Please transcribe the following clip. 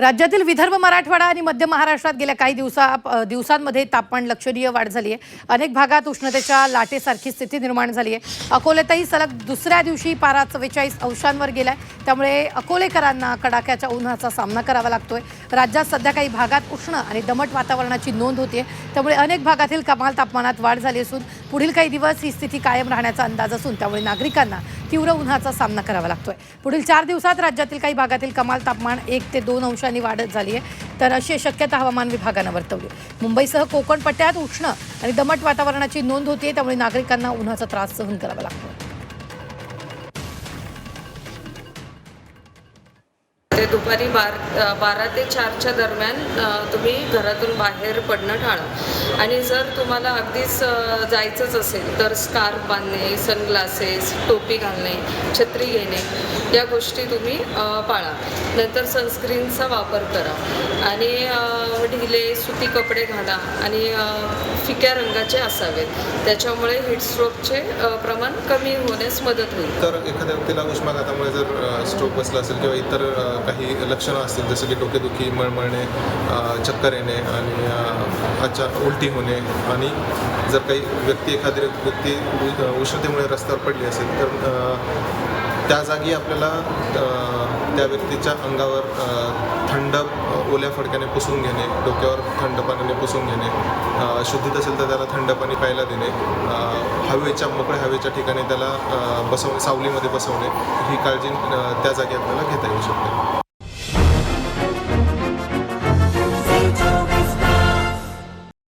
राज्यातील विदर्भ, मराठवाडा आणि मध्य महाराष्ट्रात गेल्या काही दिवसांमध्ये तापमान लक्षणीय वाढ झाली आहे। अनेक भागात उष्णतेच्या लाटेसारखी स्थिती निर्माण झाली आहे। अकोल्यातही सलग दुसऱ्या दिवशी पारा 44 अंशांवर गेलाय। त्यामुळे अकोलेकरांना कडाक्याच्या उन्हाचा सामना करावा लागतोय। राज्यात सध्या काही भागात उष्ण आणि दमट वातावरणाची नोंद होते। त्यामुळे अनेक भागातील कमाल तापमानात वाढ झाली असून पुढील काही दिवस ही स्थिती कायम राहण्याचा अंदाज असून त्यामुळे नागरिकांना तीव्र उन्हाचा सामना करावा लागतोय। पुढील 4 दिवसात राज्यातील काही भागातील कमाल तापमान 1 ते 2 अंशांनी वाढत झाली आहे। तर अशी शक्यता हवामान विभागाने वर्तवली। मुंबईसह कोकण पट्ट्यात उष्ण आणि दमट वातावरणाची नोंद होते। त्यामुळे नागरिकांना उन्हाचा त्रास सहन करावा लागतो। दुपारी 12 ते 4च्या दरम्यान तुम्ही घरातून बाहेर पडणं टाळा। आणि जर तुम्हाला अगदीच जायचंच असेल तर स्कार्फ बांधणे, सनग्लासेस, टोपी घालणे, छत्री घेणे या गोष्टी तुम्ही पाळा। नंतर सनस्क्रीनचा वापर करा आणि ढिले सुती कपडे घाला आणि फिक्या रंगाचे असावेत। त्याच्यामुळे हीटस्ट्रोकचे प्रमाण कमी होण्यास मदत होईल। तर एखाद्या व्यक्तीला उष्माघातामुळे जर स्ट्रोक बसला असेल किंवा इतर काही लक्षणं असतील जसं की डोकेदुखी, मळमळणे, चक्कर येणे आणि उलटी होणे आणि जर काही एखादी व्यक्ती उष्णतेमुळे रस्त्यावर पडली असेल तर त्या जागी आपल्याला त्या व्यक्तीच्या अंगावर थंड ओल्या फडक्याने पुसून घेणे, डोक्यावर थंड पाण्याने पुसून घेणे, शुद्धीत असेल तर त्याला थंड पाणी प्यायला देणे, मोकळ्या हवेच्या ठिकाणी त्याला सावलीमध्ये बसवणे ही काळजी त्या जागी आपल्याला घेता येऊ शकते।